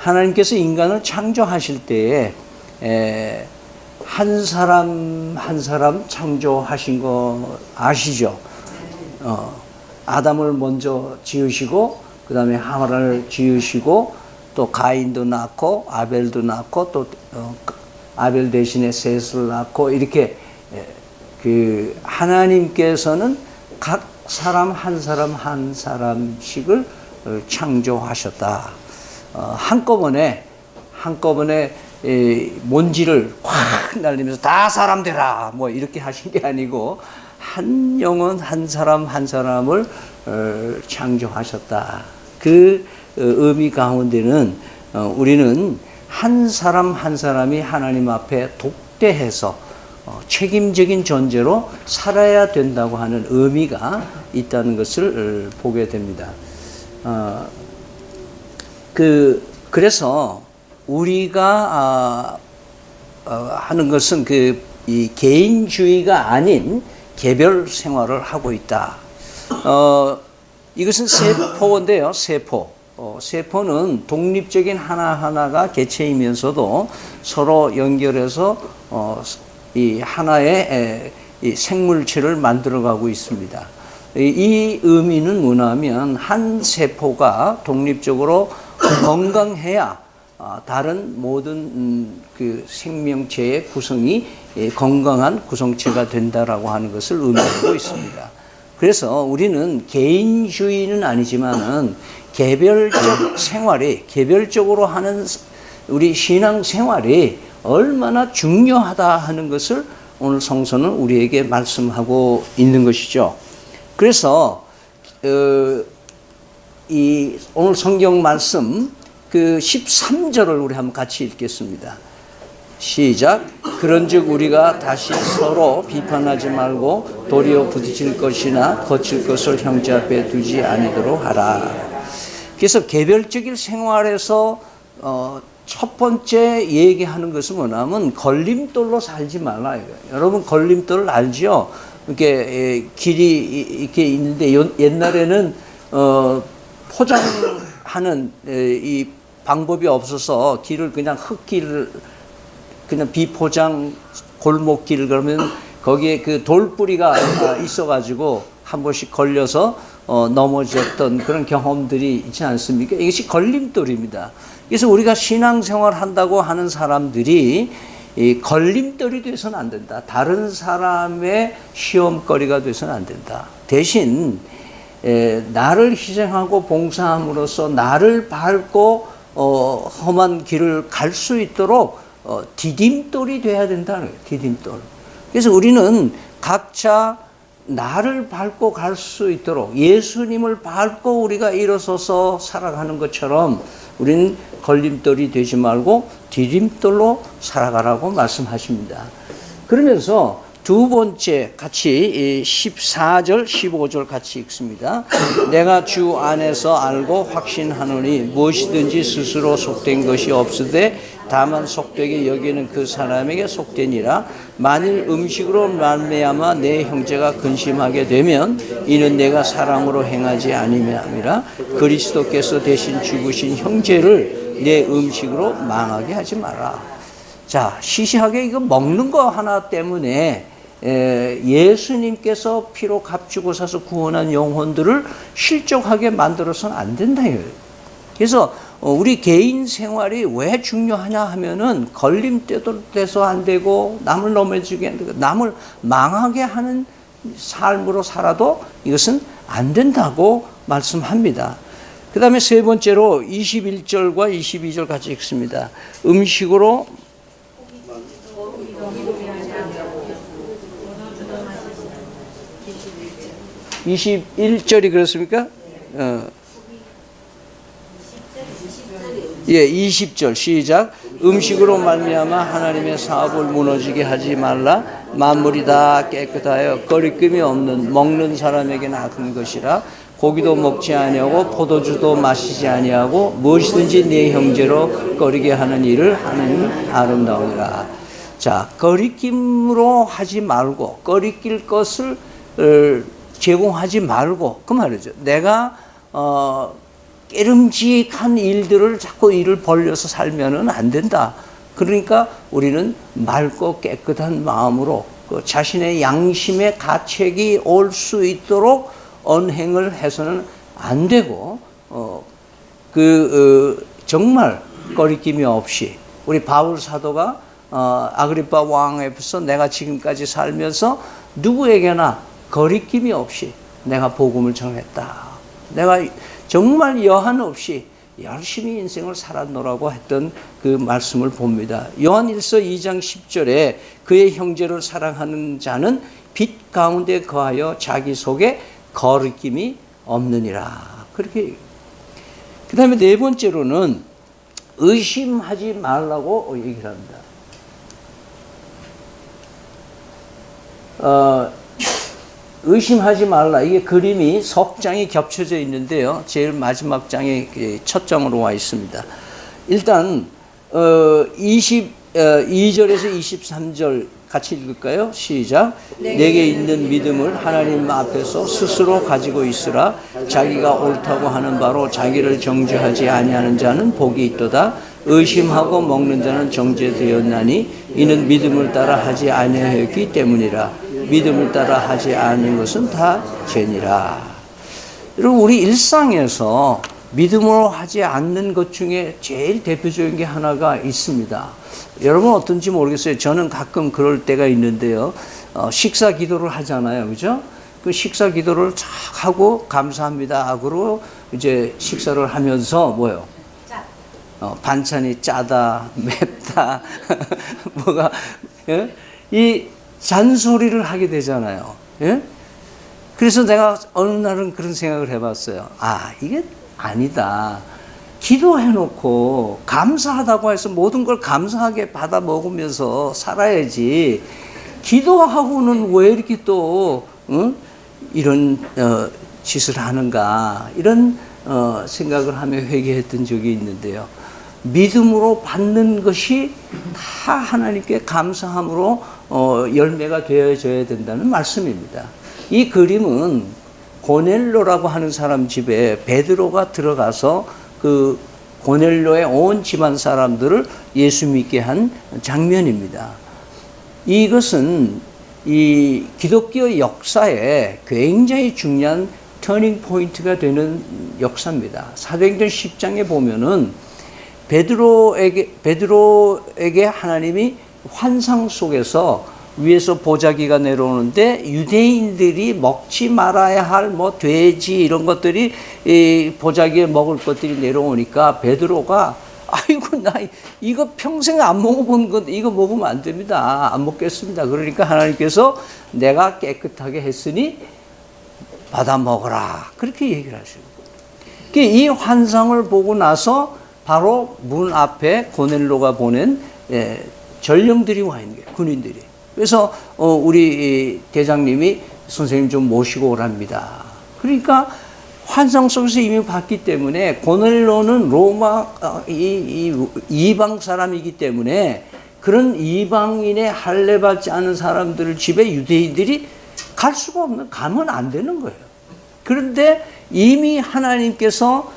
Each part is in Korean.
하나님께서 인간을 창조하실 때에 한 사람 한 사람 창조하신 거 아시죠? 아담을 먼저 지으시고 그 다음에 하와를 지으시고 또 가인도 낳고 아벨도 낳고 또 아벨 대신에 셋을 낳고 이렇게 그 하나님께서는 각 사람 한 사람씩을 창조하셨다. 한꺼번에 먼지를 확 날리면서 다 사람 되라 뭐 이렇게 하신 게 아니고 한 영혼 한 사람을 창조하셨다. 그 의미 가운데는 우리는 한 사람이 하나님 앞에 독대해서 책임적인 존재로 살아야 된다고 하는 의미가 있다는 것을 보게 됩니다. 그래서 우리가 하는 것은 이 개인주의가 아닌 개별 생활을 하고 있다. 이것은 세포인데요, 세포. 세포는 독립적인 하나하나가 개체이면서도 서로 연결해서 이 하나의 이 생물체를 만들어가고 있습니다. 이 의미는 뭐냐면 한 세포가 독립적으로 건강해야 다른 모든 그 생명체의 구성이 건강한 구성체가 된다라고 하는 것을 의미하고 있습니다. 그래서 우리는 개인주의는 아니지만은 개별적 생활이, 개별적으로 하는 우리 신앙 생활이 얼마나 중요하다 하는 것을 오늘 성서는 우리에게 말씀하고 있는 것이죠. 그래서 이 오늘 성경 말씀 그 13절을 우리 한번 같이 읽겠습니다. 시작. 그런즉 우리가 다시 서로 비판하지 말고 도리어 부딪힐 것이나 거칠 것을 형제 앞에 두지 아니도록 하라. 그래서 개별적인 생활에서 첫 번째 얘기하는 것은 뭐냐면 걸림돌로 살지 말라. 여러분 걸림돌 알죠? 이렇게 길이 이렇게 있는데 옛날에는 포장하는 이 방법이 없어서 길을 그냥 흙길을 그냥 비포장 골목길 그러면 거기에 그 돌뿌리가 있어가지고 한 번씩 걸려서 넘어졌던 그런 경험들이 있지 않습니까? 이것이 걸림돌입니다. 그래서 우리가 신앙생활 한다고 하는 사람들이 이 걸림돌이 돼서는 안 된다. 다른 사람의 시험거리가 돼서는 안 된다. 대신 나를 희생하고 봉사함으로써 나를 밟고 험한 길을 갈 수 있도록 디딤돌이 돼야 된다는 거예요. 디딤돌. 그래서 우리는 각자 나를 밟고 갈 수 있도록 예수님을 밟고 우리가 일어서서 살아가는 것처럼 우리는 걸림돌이 되지 말고 디딤돌로 살아가라고 말씀하십니다. 그러면서 두 번째 같이 14절 15절 같이 읽습니다. 내가 주 안에서 알고 확신하노니 무엇이든지 스스로 속된 것이 없으되 다만 속되게 여기는 그 사람에게 속되니라. 만일 음식으로 말미암아 내 형제가 근심하게 되면 이는 내가 사랑으로 행하지 아니함이라. 그리스도께서 대신 죽으신 형제를 내 음식으로 망하게 하지 마라. 자, 시시하게 이거 먹는 거 하나 때문에 예수님께서 피로 값주고 사서 구원한 영혼들을 실족하게 만들어서는 안 된다. 그래서 우리 개인 생활이 왜 중요하냐 하면은 걸림돌 돼서 안 되고 남을 넘어지게 안 되고 남을 망하게 하는 삶으로 살아도 이것은 안 된다고 말씀합니다. 그 다음에 세 번째로 21절과 22절 같이 읽습니다. 음식으로 21절이 그렇습니까? 예, 20절 시작. 음식으로 말미암아 하나님의 사업을 무너지게 하지 말라. 만물이 다 깨끗하여 거리낌이 없는 먹는 사람에게는 악한 것이라. 고기도 먹지 아니하고 포도주도 마시지 아니하고 무엇이든지 네 형제로 거리게 하는 일을 하는 아름다우니라. 자, 거리낌으로 하지 말고 거리낄 것을 제공하지 말고 그 말이죠. 내가 깨름직한 일들을 자꾸 일을 벌려서 살면은 안 된다. 그러니까 우리는 맑고 깨끗한 마음으로 그 자신의 양심의 가책이 올 수 있도록 언행을 해서는 안 되고, 정말 거리낌이 없이 우리 바울 사도가 아그리파 왕 앞에서 내가 지금까지 살면서 누구에게나 거리낌이 없이 내가 복음을 전했다. 내가 정말 여한 없이 열심히 인생을 살았노라고 했던 그 말씀을 봅니다. 요한일서 2장 10절에 그의 형제를 사랑하는 자는 빛 가운데 거하여 자기 속에 거리낌이 없느니라. 그렇게. 그 다음에 네 번째로는 의심하지 말라고 얘기를 합니다. 의심하지 말라. 이게 그림이 석 장이 겹쳐져 있는데요. 제일 마지막 장에 첫 장으로 와 있습니다. 일단 22절에서 23절 같이 읽을까요? 시작. 내게 있는 믿음을 하나님 앞에서 스스로 가지고 있으라. 자기가 옳다고 하는 바로 자기를 정죄하지 아니하는 자는 복이 있도다. 의심하고 먹는 자는 정죄되었나니 이는 믿음을 따라 하지 아니하였기 때문이라. 믿음을 따라 하지 않은 것은 다 죄니라. 여러분, 우리 일상에서 믿음으로 하지 않는 것 중에 제일 대표적인 게 하나가 있습니다. 여러분 어떤지 모르겠어요. 저는 가끔 그럴 때가 있는데요. 식사 기도를 하잖아요. 그죠? 그 식사 기도를 쫙 하고 감사합니다 하고 이제 식사를 하면서 뭐요? 반찬이 짜다, 맵다, 뭐가, 예? 이 잔소리를 하게 되잖아요. 예? 그래서 내가 어느 날은 그런 생각을 해봤어요. 아, 이게 아니다. 기도해놓고 감사하다고 해서 모든 걸 감사하게 받아 먹으면서 살아야지. 기도하고는 왜 이렇게 또 이런 짓을 하는가, 이런 생각을 하며 회개했던 적이 있는데요. 믿음으로 받는 것이 다 하나님께 감사함으로 열매가 되어져야 된다는 말씀입니다. 이 그림은 고넬로라고 하는 사람 집에 베드로가 들어가서 그 고넬로의 온 집안 사람들을 예수 믿게 한 장면입니다. 이것은 이 기독교 역사에 굉장히 중요한 터닝 포인트가 되는 역사입니다. 사도행전 10장에 보면은 베드로에게 하나님이 환상 속에서 위에서 보자기가 내려오는데 유대인들이 먹지 말아야 할 뭐 돼지 이런 것들이 이 보자기에 먹을 것들이 내려오니까 베드로가 아이고 나 이거 평생 안 먹어본 것 이거 먹으면 안 됩니다. 안 먹겠습니다. 그러니까 하나님께서 내가 깨끗하게 했으니 받아 먹어라. 그렇게 얘기를 하십니다. 이 환상을 보고 나서 바로 문 앞에 고넬로가 보낸 전령들이 와 있는 거예요. 군인들이. 그래서 우리 대장님이 선생님 좀 모시고 오랍니다. 그러니까 환상 속에서 이미 봤기 때문에 고넬로는 로마 이방 사람이기 때문에 그런 이방인의 할례받지 않은 사람들 집에 유대인들이 갈 수가 없는, 가면 안 되는 거예요. 그런데 이미 하나님께서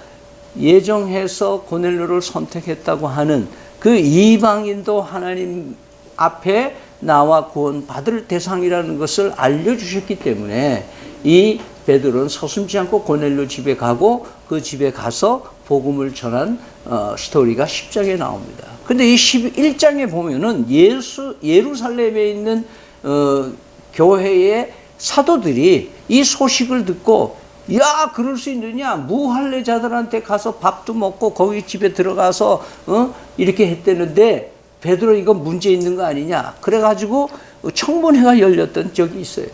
예정해서 고넬로를 선택했다고 하는 그 이방인도 하나님 앞에 나와 구원받을 대상이라는 것을 알려주셨기 때문에 이 베드로는 서슴지 않고 고넬로 집에 가고 그 집에 가서 복음을 전한 스토리가 10장에 나옵니다. 근데 이 11장에 보면은 예루살렘에 있는 교회의 사도들이 이 소식을 듣고 야, 그럴 수 있느냐? 무할례자들한테 가서 밥도 먹고 거기 집에 들어가서 이렇게 했다는데 베드로 이거 문제 있는 거 아니냐? 그래가지고 청문회가 열렸던 적이 있어요.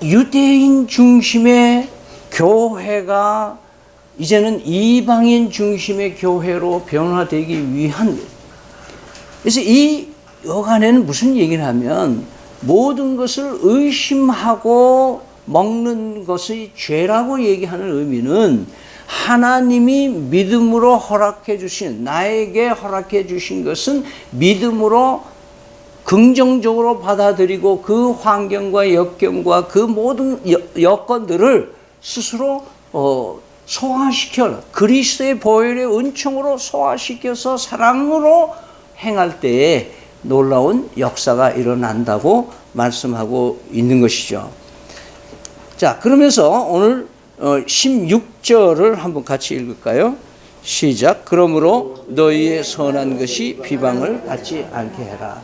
유대인 중심의 교회가 이제는 이방인 중심의 교회로 변화되기 위한, 그래서 이 여간에는 무슨 얘기를 하면 모든 것을 의심하고 먹는 것이 죄라고 얘기하는 의미는 하나님이 믿음으로 허락해 주신, 나에게 허락해 주신 것은 믿음으로 긍정적으로 받아들이고 그 환경과 역경과 그 모든 여건들을 스스로 소화시켜 그리스도의 보혈의 은총으로 소화시켜서 사랑으로 행할 때에 놀라운 역사가 일어난다고 말씀하고 있는 것이죠. 자, 그러면서 오늘 16절을 한번 같이 읽을까요? 시작. 그러므로 너희의 선한 것이 비방을 받지 않게 해라.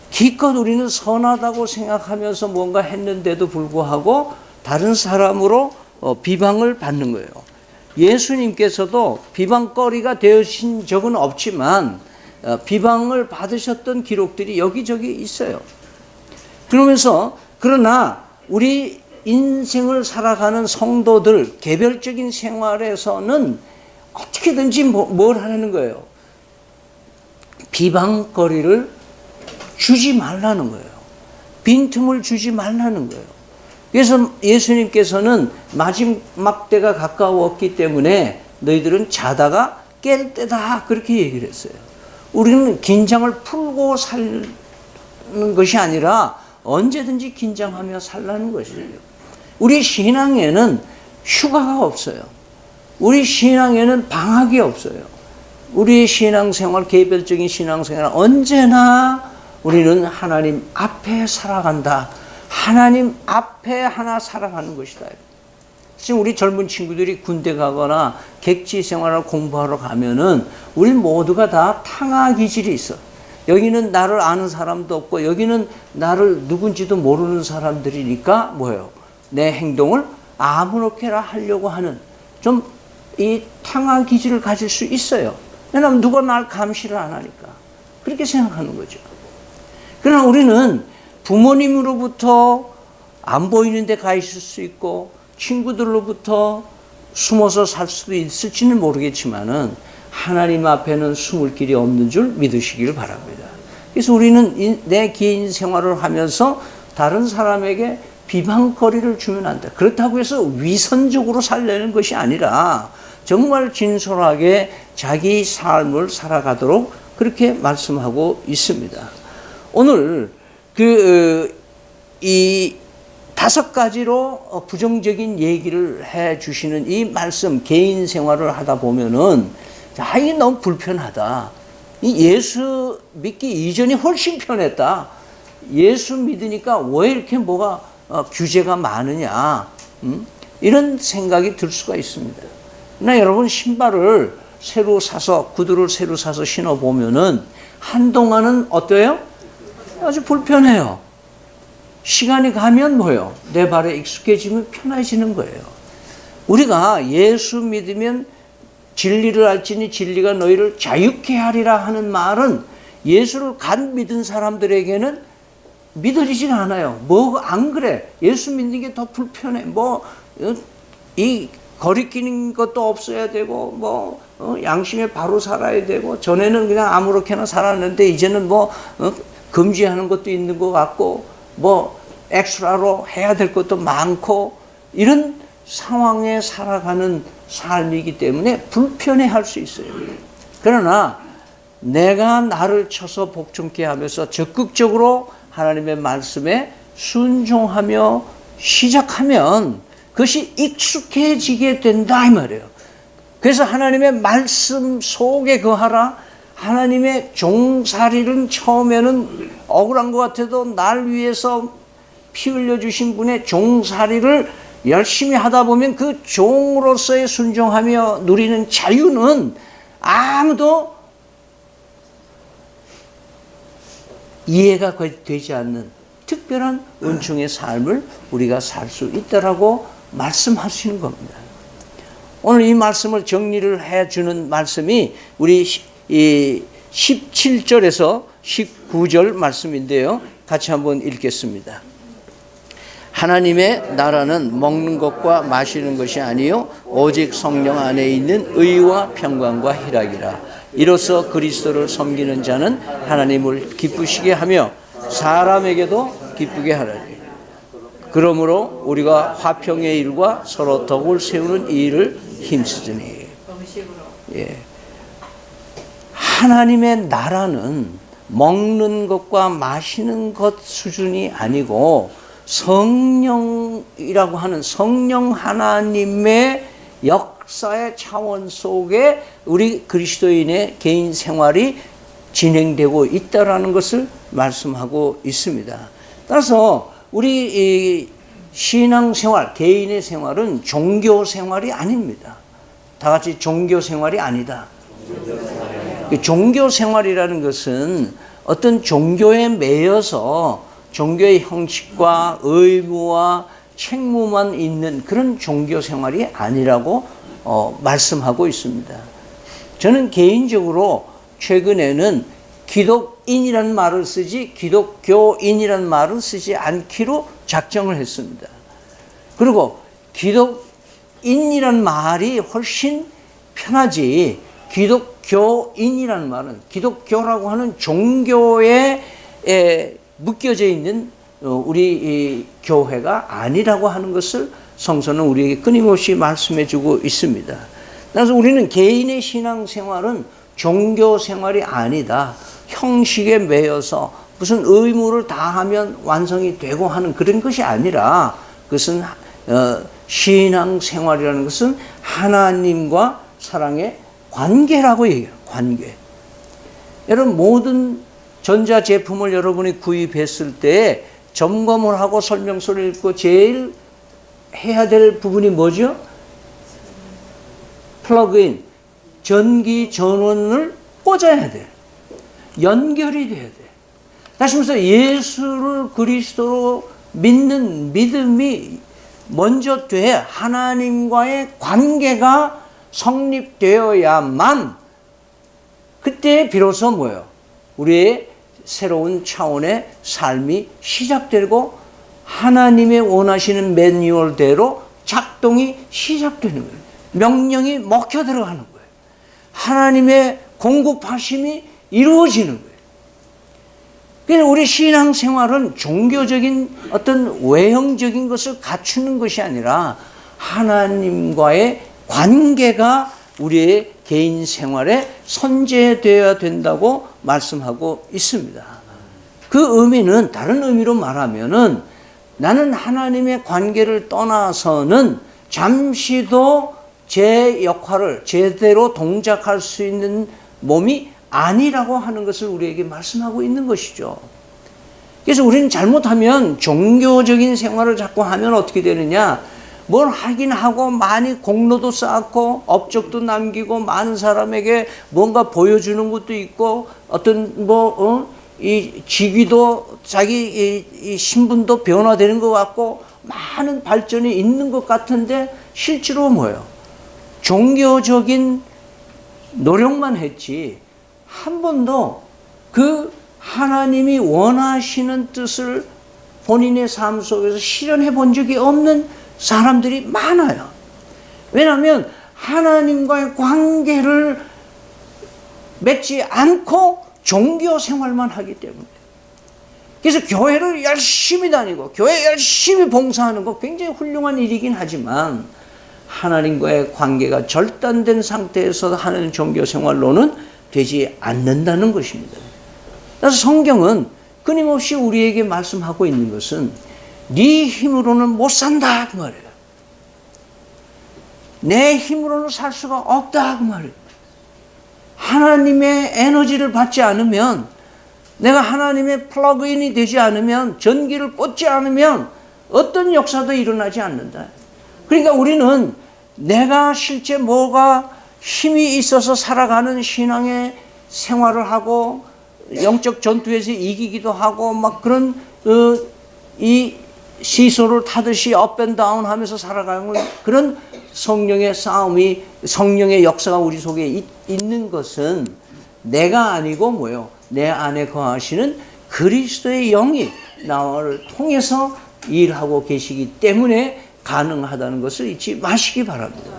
기껏 우리는 선하다고 생각하면서 뭔가 했는데도 불구하고 다른 사람으로 비방을 받는 거예요. 예수님께서도 비방거리가 되신 적은 없지만 비방을 받으셨던 기록들이 여기저기 있어요. 그러면서 그러나 우리 인생을 살아가는 성도들 개별적인 생활에서는 어떻게든지 뭘 하는 거예요? 비방거리를 주지 말라는 거예요. 빈틈을 주지 말라는 거예요. 그래서 예수님께서는 마지막 때가 가까웠기 때문에 너희들은 자다가 깰 때다 그렇게 얘기를 했어요. 우리는 긴장을 풀고 사는 것이 아니라 언제든지 긴장하며 살라는 것이에요. 우리 신앙에는 휴가가 없어요. 우리 신앙에는 방학이 없어요. 우리 신앙생활, 개별적인 신앙생활 언제나 우리는 하나님 앞에 살아간다. 하나님 앞에 하나 살아가는 것이다. 지금 우리 젊은 친구들이 군대 가거나 객지 생활을 공부하러 가면은 우리 모두가 다 탕화 기질이 있어. 여기는 나를 아는 사람도 없고 여기는 나를 누군지도 모르는 사람들이니까 뭐예요? 내 행동을 아무렇게나 하려고 하는 좀 이 탕화 기질을 가질 수 있어요. 왜냐하면 누가 날 감시를 안 하니까. 그렇게 생각하는 거죠. 그러나 우리는 부모님으로부터 안 보이는 데 가 있을 수 있고 친구들로부터 숨어서 살 수도 있을지는 모르겠지만은 하나님 앞에는 숨을 길이 없는 줄 믿으시길 바랍니다. 그래서 우리는 내 개인 생활을 하면서 다른 사람에게 비방거리를 주면 안 돼. 그렇다고 해서 위선적으로 살려는 것이 아니라 정말 진솔하게 자기 삶을 살아가도록 그렇게 말씀하고 있습니다. 오늘 이 5가지로 부정적인 얘기를 해 주시는 이 말씀, 개인 생활을 하다 보면은 이게 너무 불편하다. 예수 믿기 이전이 훨씬 편했다. 예수 믿으니까 왜 이렇게 뭐가 규제가 많으냐. 이런 생각이 들 수가 있습니다. 그러나 여러분 신발을 새로 사서 구두를 새로 사서 신어보면은 한동안은 어때요? 아주 불편해요. 시간이 가면 뭐예요? 내 발에 익숙해지면 편해지는 거예요. 우리가 예수 믿으면 진리를 알지니 진리가 너희를 자유케 하리라 하는 말은 예수를 간 믿은 사람들에게는 믿어지지가 않아요. 뭐 안 그래? 예수 믿는 게 더 불편해. 이 거리끼는 것도 없어야 되고 양심에 바로 살아야 되고 전에는 그냥 아무렇게나 살았는데 이제는 금지하는 것도 있는 것 같고 엑스트라로 해야 될 것도 많고 이런 상황에 살아가는 삶이기 때문에 불편해할 수 있어요. 그러나 내가 나를 쳐서 복종케 하면서 적극적으로 하나님의 말씀에 순종하며 시작하면 그것이 익숙해지게 된다 이 말이에요. 그래서 하나님의 말씀 속에 거하라. 하나님의 종살이는 처음에는 억울한 것 같아도 날 위해서 피 흘려주신 분의 종살이를 열심히 하다 보면 그 종으로서의 순종하며 누리는 자유는 아무도 이해가 되지 않는 특별한 은총의 삶을 우리가 살 수 있다라고 말씀하시는 겁니다. 오늘 이 말씀을 정리를 해주는 말씀이 우리 17절에서 19절 말씀인데요. 같이 한번 읽겠습니다. 하나님의 나라는 먹는 것과 마시는 것이 아니요 오직 성령 안에 있는 의와 평강과 희락이라. 이로써 그리스도를 섬기는 자는 하나님을 기쁘시게 하며 사람에게도 기쁘게 하라니. 그러므로 우리가 화평의 일과 서로 덕을 세우는 이 일을 힘쓰니. 예. 하나님의 나라는 먹는 것과 마시는 것 수준이 아니고 성령이라고 하는 성령 하나님의 역사의 차원 속에 우리 그리스도인의 개인 생활이 진행되고 있다라는 것을 말씀하고 있습니다. 따라서 우리 이 신앙생활, 개인의 생활은 종교 생활이 아닙니다. 다 같이 종교 생활이 아니다. 종교 생활이라는 것은 어떤 종교에 매여서 종교의 형식과 의무와 책무만 있는 그런 종교 생활이 아니라고 말씀하고 있습니다. 저는 개인적으로 최근에는 기독인이라는 말을 쓰지 기독교인이라는 말을 쓰지 않기로 작정을 했습니다. 그리고 기독인이라는 말이 훨씬 편하지 기독교인이라는 말은 기독교라고 하는 종교에 묶여져 있는 우리 이 교회가 아니라고 하는 것을 성서는 우리에게 끊임없이 말씀해주고 있습니다. 그래서 우리는 개인의 신앙생활은 종교 생활이 아니다. 형식에 매여서 무슨 의무를 다하면 완성이 되고 하는 그런 것이 아니라 그것은 신앙생활이라는 것은 하나님과 사랑의 관계라고 얘기해요. 관계. 여러분 모든 전자제품을 여러분이 구입했을 때 점검을 하고 설명서를 읽고 제일 해야 될 부분이 뭐죠? 플러그인, 전기 전원을 꽂아야 돼. 연결이 돼야 돼. 다시 말해서 예수를 그리스도로 믿는 믿음이 먼저 돼 하나님과의 관계가 성립되어야만 그때 비로소 뭐예요? 우리의 새로운 차원의 삶이 시작되고 하나님의 원하시는 매뉴얼대로 작동이 시작되는 거예요. 명령이 먹혀 들어가는 거예요. 하나님의 공급하심이 이루어지는 거예요. 그래서 우리 신앙생활은 종교적인 어떤 외형적인 것을 갖추는 것이 아니라 하나님과의 관계가 우리의 개인 생활에 선제되어야 된다고 말씀하고 있습니다. 그 의미는 다른 의미로 말하면은 나는 하나님의 관계를 떠나서는 잠시도 제 역할을 제대로 동작할 수 있는 몸이 아니라고 하는 것을 우리에게 말씀하고 있는 것이죠. 그래서 우리는 잘못하면 종교적인 생활을 자꾸 하면 어떻게 되느냐? 뭘 하긴 하고 많이 공로도 쌓고 업적도 남기고 많은 사람에게 뭔가 보여주는 것도 있고 어떤 이 직위도 자기 이 신분도 변화되는 것 같고 많은 발전이 있는 것 같은데 실제로 뭐예요? 종교적인 노력만 했지 한 번도 그 하나님이 원하시는 뜻을 본인의 삶 속에서 실현해 본 적이 없는 사람들이 많아요. 왜냐하면 하나님과의 관계를 맺지 않고 종교 생활만 하기 때문에. 그래서 교회를 열심히 다니고 교회 열심히 봉사하는 거 굉장히 훌륭한 일이긴 하지만 하나님과의 관계가 절단된 상태에서 하는 종교 생활로는 되지 않는다는 것입니다. 그래서 성경은 끊임없이 우리에게 말씀하고 있는 것은 네 힘으로는 못 산다 그 말이에요. 내 힘으로는 살 수가 없다 그 말이에요. 하나님의 에너지를 받지 않으면 내가 하나님의 플러그인이 되지 않으면 전기를 꽂지 않으면 어떤 역사도 일어나지 않는다. 그러니까 우리는 내가 실제 뭐가 힘이 있어서 살아가는 신앙의 생활을 하고 영적 전투에서 이기기도 하고 막 그런 이 시소를 타듯이 업앤다운 하면서 살아가는 그런 성령의 싸움이 성령의 역사가 우리 속에 있는 것은 내가 아니고 뭐요? 내 안에 거하시는 그리스도의 영이 나를 통해서 일하고 계시기 때문에 가능하다는 것을 잊지 마시기 바랍니다.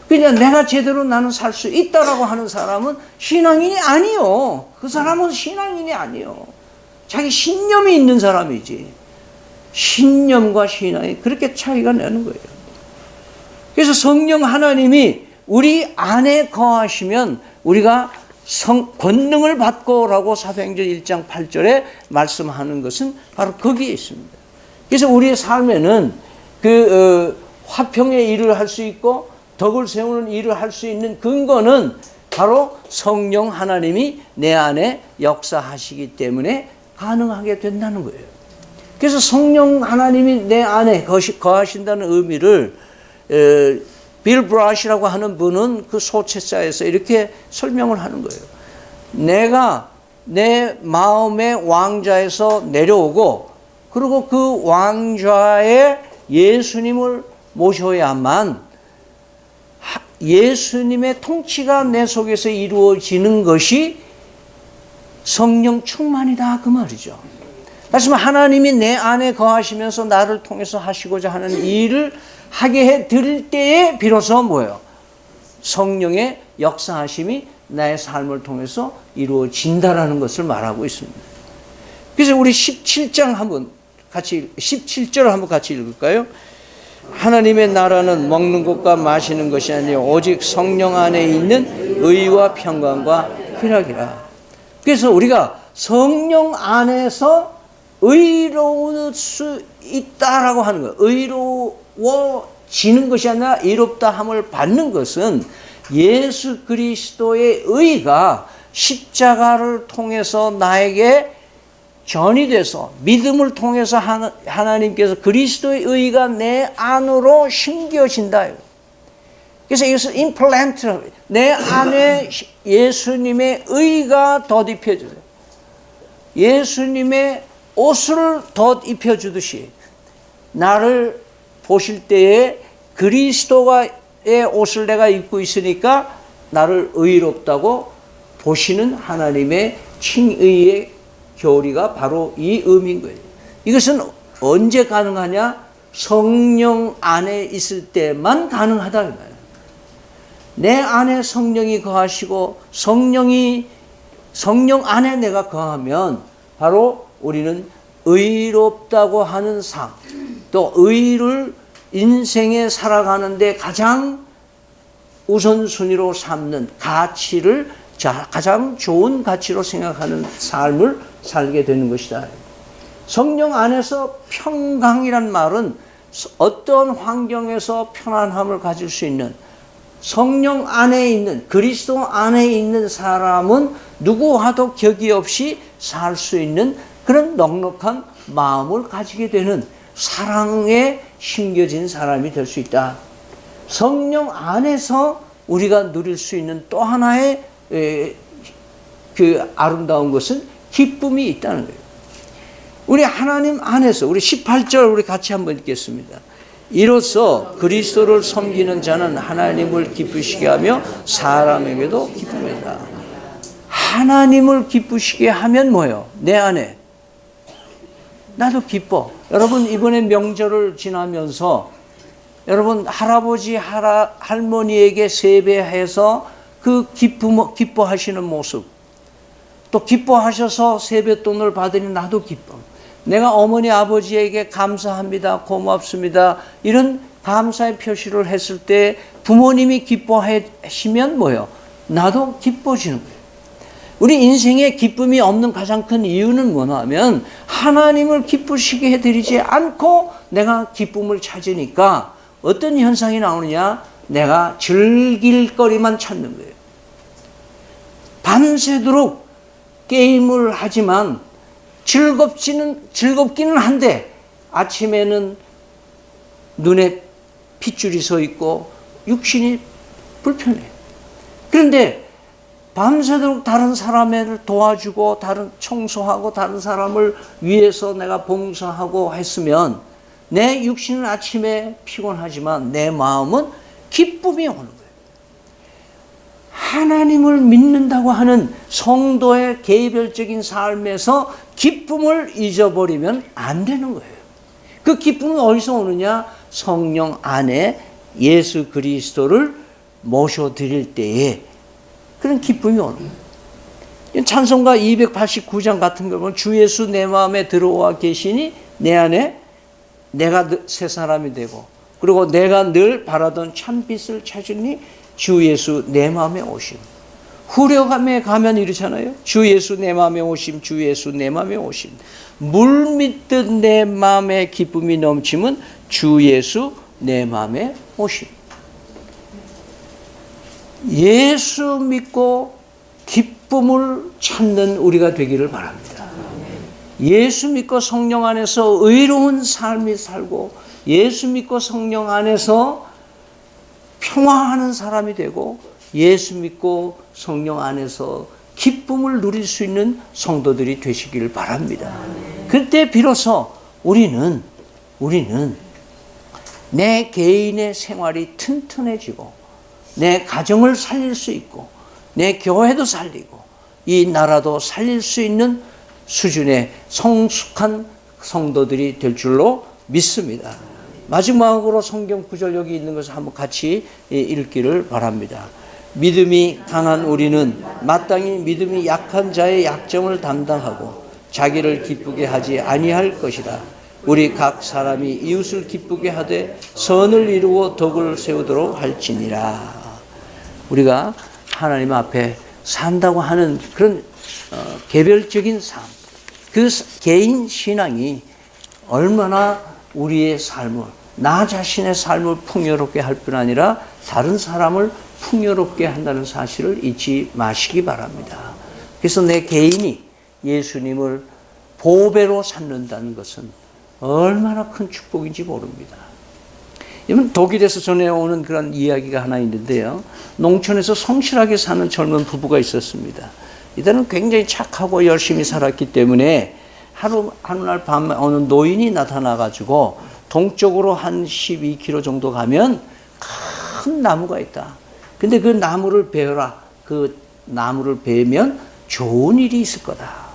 그냥 내가 제대로 나는 살 수 있다라고 하는 사람은 신앙인이 아니요. 그 사람은 신앙인이 아니요. 자기 신념이 있는 사람이지. 신념과 신앙이 그렇게 차이가 나는 거예요. 그래서 성령 하나님이 우리 안에 거하시면 우리가 권능을 받고라고 사도행전 1장 8절에 말씀하는 것은 바로 거기에 있습니다. 그래서 우리의 삶에는 화평의 일을 할 수 있고 덕을 세우는 일을 할 수 있는 근거는 바로 성령 하나님이 내 안에 역사하시기 때문에 가능하게 된다는 거예요. 그래서 성령 하나님이 내 안에 거하신다는 의미를 빌 브라시라고 하는 분은 그 소체자에서 이렇게 설명을 하는 거예요. 내가 내 마음의 왕좌에서 내려오고 그리고 그 왕좌에 예수님을 모셔야만 예수님의 통치가 내 속에서 이루어지는 것이 성령 충만이다 그 말이죠. 다시 말하면 하나님이 내 안에 거하시면서 나를 통해서 하시고자 하는 일을 하게 해 드릴 때에 비로소 뭐예요? 성령의 역사하심이 나의 삶을 통해서 이루어진다라는 것을 말하고 있습니다. 그래서 우리 17절 한번 같이 읽을까요? 하나님의 나라는 먹는 것과 마시는 것이 아니라 오직 성령 안에 있는 의와 평강과 희락이라. 그래서 우리가 성령 안에서 의로울 수 있다라고 하는 거예요. 의로워지는 것이 아니라 의롭다 함을 받는 것은 예수 그리스도의 의가 십자가를 통해서 나에게 전이 돼서 믿음을 통해서 하나님께서 그리스도의 의가 내 안으로 심겨진다. 그래서 이것을 임플란트라고 해요. 내 안에 예수님의 의가 덧입혀져요. 예수님의 옷을 덧입혀주듯이 나를 보실 때에 그리스도의 옷을 내가 입고 있으니까 나를 의롭다고 보시는 하나님의 칭의의 교리가 바로 이 의미인 거예요. 이것은 언제 가능하냐? 성령 안에 있을 때만 가능하다. 내 안에 성령이 거하시고 성령 안에 내가 거하면 바로 우리는 의롭다고 하는 삶, 또 의를 인생에 살아가는데 가장 우선순위로 삼는 가치를 가장 좋은 가치로 생각하는 삶을 살게 되는 것이다. 성령 안에서 평강이란 말은 어떤 환경에서 편안함을 가질 수 있는 성령 안에 있는 그리스도 안에 있는 사람은 누구와도 격이 없이 살 수 있는 그런 넉넉한 마음을 가지게 되는 사랑에 심겨진 사람이 될 수 있다. 성령 안에서 우리가 누릴 수 있는 또 하나의 그 아름다운 것은 기쁨이 있다는 거예요. 우리 하나님 안에서 우리 18절 우리 같이 한번 읽겠습니다. 이로써 그리스도를 섬기는 자는 하나님을 기쁘시게 하며 사람에게도 기쁨이다. 하나님을 기쁘시게 하면 뭐예요? 내 안에 나도 기뻐. 여러분 이번에 명절을 지나면서 여러분 할아버지 할머니에게 세배해서 그 기뻐하시는 모습, 또 기뻐하셔서 세뱃돈을 받으니 나도 기뻐. 내가 어머니 아버지에게 감사합니다, 고맙습니다, 이런 감사의 표시를 했을 때 부모님이 기뻐하시면 뭐예요? 나도 기뻐지는 거예요. 우리 인생에 기쁨이 없는 가장 큰 이유는 뭐냐면 하나님을 기쁘시게 해드리지 않고 내가 기쁨을 찾으니까 어떤 현상이 나오느냐? 내가 즐길 거리만 찾는 거예요. 밤새도록 게임을 하지만 즐겁기는 한데 아침에는 눈에 핏줄이 서 있고 육신이 불편해. 그런데 밤새도록 다른 사람을 도와주고 다른 청소하고 다른 사람을 위해서 내가 봉사하고 했으면 내 육신은 아침에 피곤하지만 내 마음은 기쁨이 오는 거예요. 하나님을 믿는다고 하는 성도의 개별적인 삶에서 기쁨을 잊어버리면 안 되는 거예요. 그 기쁨은 어디서 오느냐? 성령 안에 예수 그리스도를 모셔드릴 때에 그런 기쁨이 오는 거예요. 찬송가 289장 같은 거 보면 주 예수 내 마음에 들어와 계시니 내 안에 내가 새 사람이 되고 그리고 내가 늘 바라던 참빛을 찾으니 주 예수 내 마음에 오심. 후렴에 가면 이러잖아요. 주 예수 내 마음에 오심, 주 예수 내 마음에 오심. 물 믿듯 내 마음에 기쁨이 넘치면 주 예수 내 마음에 오심. 예수 믿고 기쁨을 찾는 우리가 되기를 바랍니다. 예수 믿고 성령 안에서 의로운 삶이 살고 예수 믿고 성령 안에서 평화하는 사람이 되고 예수 믿고 성령 안에서 기쁨을 누릴 수 있는 성도들이 되시기를 바랍니다. 그때 비로소 우리는 내 개인의 생활이 튼튼해지고 내 가정을 살릴 수 있고 내 교회도 살리고 이 나라도 살릴 수 있는 수준의 성숙한 성도들이 될 줄로 믿습니다. 마지막으로 성경 구절 여기 있는 것을 한번 같이 읽기를 바랍니다. 믿음이 강한 우리는 마땅히 믿음이 약한 자의 약점을 담당하고 자기를 기쁘게 하지 아니할 것이라. 우리 각 사람이 이웃을 기쁘게 하되 선을 이루고 덕을 세우도록 할지니라. 우리가 하나님 앞에 산다고 하는 그런 개별적인 삶, 그 개인 신앙이 얼마나 우리의 삶을, 나 자신의 삶을 풍요롭게 할 뿐 아니라 다른 사람을 풍요롭게 한다는 사실을 잊지 마시기 바랍니다. 그래서 내 개인이 예수님을 보배로 삼는다는 것은 얼마나 큰 축복인지 모릅니다. 여러분, 독일에서 전해오는 그런 이야기가 하나 있는데요. 농촌에서 성실하게 사는 젊은 부부가 있었습니다. 이들은 굉장히 착하고 열심히 살았기 때문에 어느 날 밤에 어느 노인이 나타나가지고 동쪽으로 한 12km 정도 가면 큰 나무가 있다. 근데 그 나무를 베어라. 그 나무를 베면 좋은 일이 있을 거다.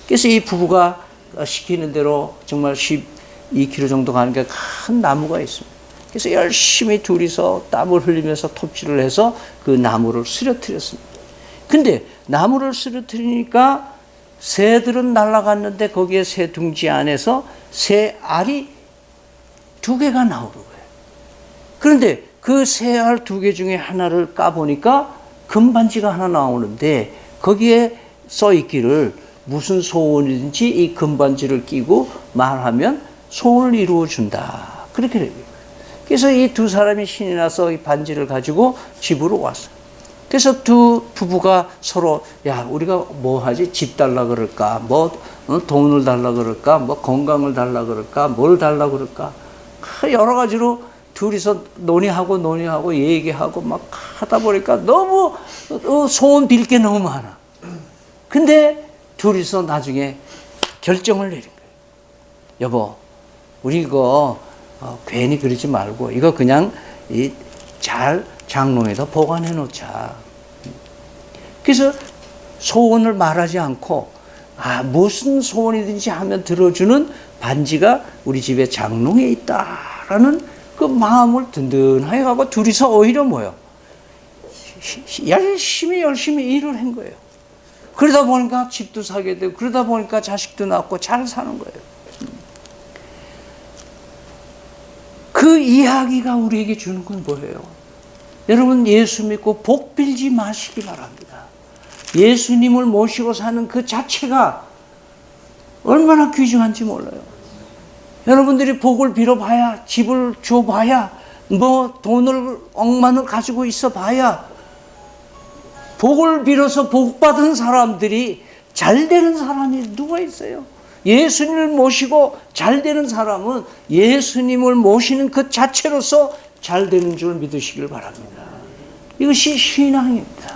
그래서 이 부부가 시키는 대로 정말 12km 정도 가니까 큰 나무가 있습니다. 그래서 열심히 둘이서 땀을 흘리면서 톱질을 해서 그 나무를 쓰러뜨렸습니다. 근데 나무를 쓰러뜨리니까 새들은 날아갔는데 거기에 새 둥지 안에서 새 알이 2개가 나오는 거예요. 그런데 그 새 알 2개 중에 하나를 까보니까 금반지가 하나 나오는데 거기에 써있기를 무슨 소원이든지 이 금반지를 끼고 말하면 소원을 이루어준다. 그렇게 됩니다. 그래서 이 두 사람이 신이 나서 이 반지를 가지고 집으로 왔어요. 그래서 두 부부가 서로 야 우리가 뭐 하지? 집 달라 그럴까? 뭐 돈을 달라 그럴까? 뭐 건강을 달라 그럴까? 뭘 달라 그럴까? 여러 가지로 둘이서 논의하고 얘기하고 막 하다 보니까 너무 소원 빌 게 너무 많아. 근데 둘이서 나중에 결정을 내린 거예요. 여보, 우리 이거 괜히 그러지 말고 이거 그냥 잘 장롱에다 보관해 놓자. 그래서 소원을 말하지 않고 무슨 소원이든지 하면 들어주는 반지가 우리 집에 장롱에 있다라는 그 마음을 든든하게 하고 둘이서 오히려 뭐요? 열심히 일을 한 거예요. 그러다 보니까 집도 사게 되고 그러다 보니까 자식도 낳고 잘 사는 거예요. 그 이야기가 우리에게 주는 건 뭐예요? 여러분, 예수 믿고 복 빌지 마시기 바랍니다. 예수님을 모시고 사는 그 자체가 얼마나 귀중한지 몰라요. 여러분들이 복을 빌어봐야, 집을 줘봐야, 뭐 돈을 억만을 가지고 있어봐야, 복을 빌어서 복 받은 사람들이 잘 되는 사람이 누가 있어요? 예수님을 모시고 잘 되는 사람은 예수님을 모시는 그 자체로서 잘 되는 줄 믿으시길 바랍니다. 이것이 신앙입니다.